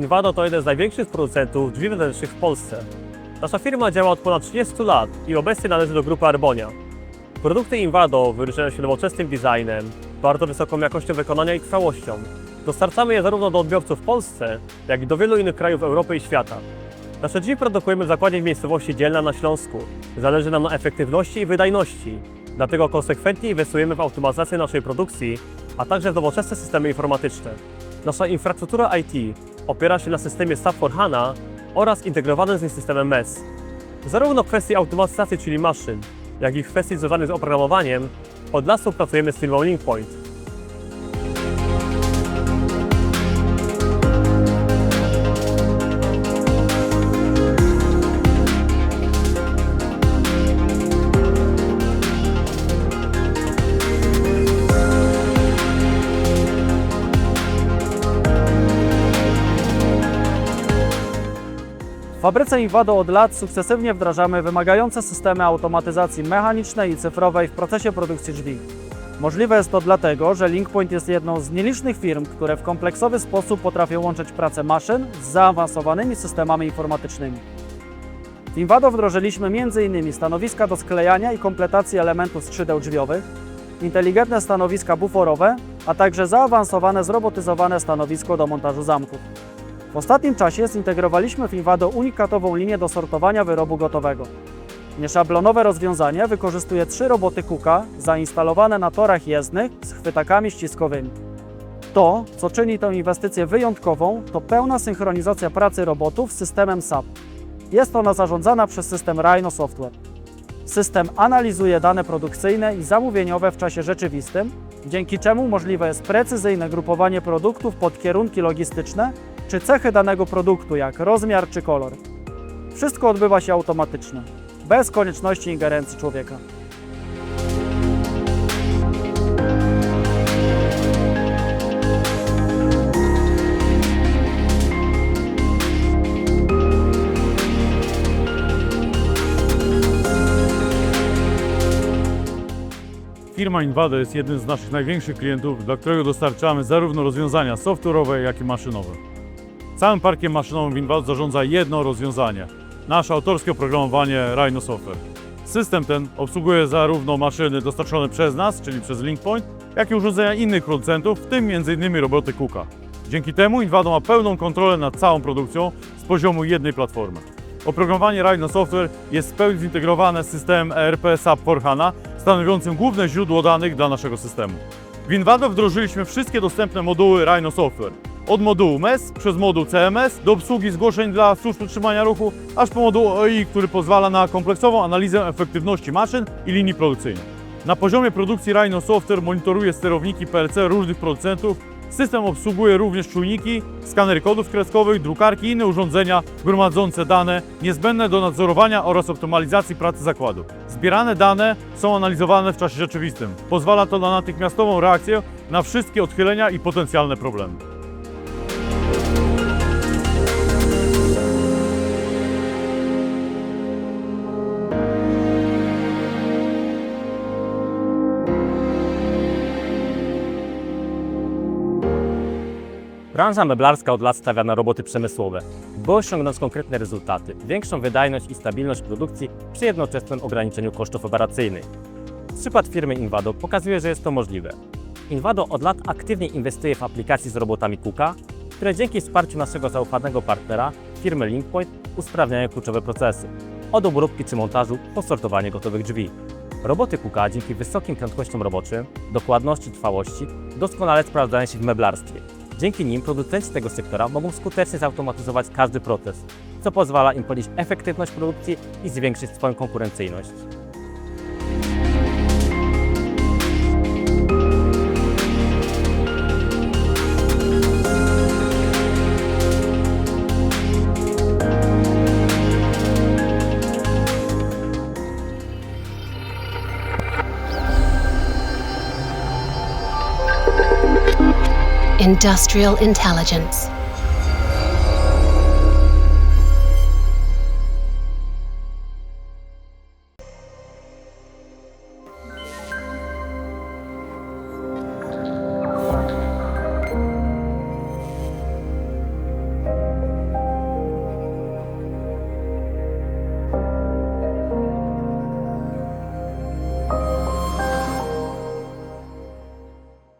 Invado to jeden z największych producentów drzwi wewnętrznych w Polsce. Nasza firma działa od ponad 30 lat i obecnie należy do grupy Arbonia. Produkty Invado wyróżniają się nowoczesnym designem, bardzo wysoką jakością wykonania i trwałością. Dostarczamy je zarówno do odbiorców w Polsce, jak i do wielu innych krajów Europy i świata. Nasze drzwi produkujemy w zakładzie w miejscowości Dzielna na Śląsku. Zależy nam na efektywności i wydajności, dlatego konsekwentnie inwestujemy w automatyzację naszej produkcji, a także w nowoczesne systemy informatyczne. Nasza infrastruktura IT opiera się na systemie SAP HANA oraz integrowanym z nim systemem MES. Zarówno w kwestii automatyzacji, czyli maszyn, jak i w kwestii związanych z oprogramowaniem, od lat współpracujemy z firmą LinkPoint. W fabryce Invado od lat sukcesywnie wdrażamy wymagające systemy automatyzacji mechanicznej i cyfrowej w procesie produkcji drzwi. Możliwe jest to dlatego, że LinkPoint jest jedną z nielicznych firm, które w kompleksowy sposób potrafią łączyć pracę maszyn z zaawansowanymi systemami informatycznymi. W Invado wdrożyliśmy m.in. stanowiska do sklejania i kompletacji elementów skrzydeł drzwiowych, inteligentne stanowiska buforowe, a także zaawansowane zrobotyzowane stanowisko do montażu zamków. W ostatnim czasie zintegrowaliśmy w Invado unikatową linię do sortowania wyrobu gotowego. Nieszablonowe rozwiązanie wykorzystuje 3 roboty KUKA zainstalowane na torach jezdnych z chwytakami ściskowymi. To, co czyni tę inwestycję wyjątkową, to pełna synchronizacja pracy robotów z systemem SAP. Jest ona zarządzana przez system Rhino Software. System analizuje dane produkcyjne i zamówieniowe w czasie rzeczywistym, dzięki czemu możliwe jest precyzyjne grupowanie produktów pod kierunki logistyczne czy cechy danego produktu, jak rozmiar czy kolor. Wszystko odbywa się automatycznie, bez konieczności ingerencji człowieka. Firma Invado jest jednym z naszych największych klientów, dla którego dostarczamy zarówno rozwiązania software'owe, jak i maszynowe. Całym parkiem maszynowym w Invado zarządza jedno rozwiązanie – nasze autorskie oprogramowanie Rhino Software. System ten obsługuje zarówno maszyny dostarczone przez nas, czyli przez LinkPoint, jak i urządzenia innych producentów, w tym m.in. roboty KUKA. Dzięki temu Invado ma pełną kontrolę nad całą produkcją z poziomu jednej platformy. Oprogramowanie Rhino Software jest w pełni zintegrowane z systemem ERP SAP HANA, stanowiącym główne źródło danych dla naszego systemu. W Invado wdrożyliśmy wszystkie dostępne moduły Rhino Software. Od modułu MES, przez moduł CMS, do obsługi zgłoszeń dla służb utrzymania ruchu, aż po moduł OI, który pozwala na kompleksową analizę efektywności maszyn i linii produkcyjnych. Na poziomie produkcji Rhino Software monitoruje sterowniki PLC różnych producentów. System obsługuje również czujniki, skanery kodów kreskowych, drukarki i inne urządzenia gromadzące dane niezbędne do nadzorowania oraz optymalizacji pracy zakładu. Zbierane dane są analizowane w czasie rzeczywistym. Pozwala to na natychmiastową reakcję na wszystkie odchylenia i potencjalne problemy. Branża meblarska od lat stawia na roboty przemysłowe, by osiągnąć konkretne rezultaty, większą wydajność i stabilność produkcji przy jednoczesnym ograniczeniu kosztów operacyjnych. Przykład firmy Invado pokazuje, że jest to możliwe. Invado od lat aktywnie inwestuje w aplikacje z robotami KUKA, które dzięki wsparciu naszego zaufanego partnera, firmy LinkPoint, usprawniają kluczowe procesy, od obróbki czy montażu po sortowanie gotowych drzwi. Roboty KUKA dzięki wysokim prędkościom roboczym, dokładności i trwałości doskonale sprawdzają się w meblarstwie. Dzięki nim producenci tego sektora mogą skutecznie zautomatyzować każdy proces, co pozwala im podnieść efektywność produkcji i zwiększyć swoją konkurencyjność. Industrial intelligence.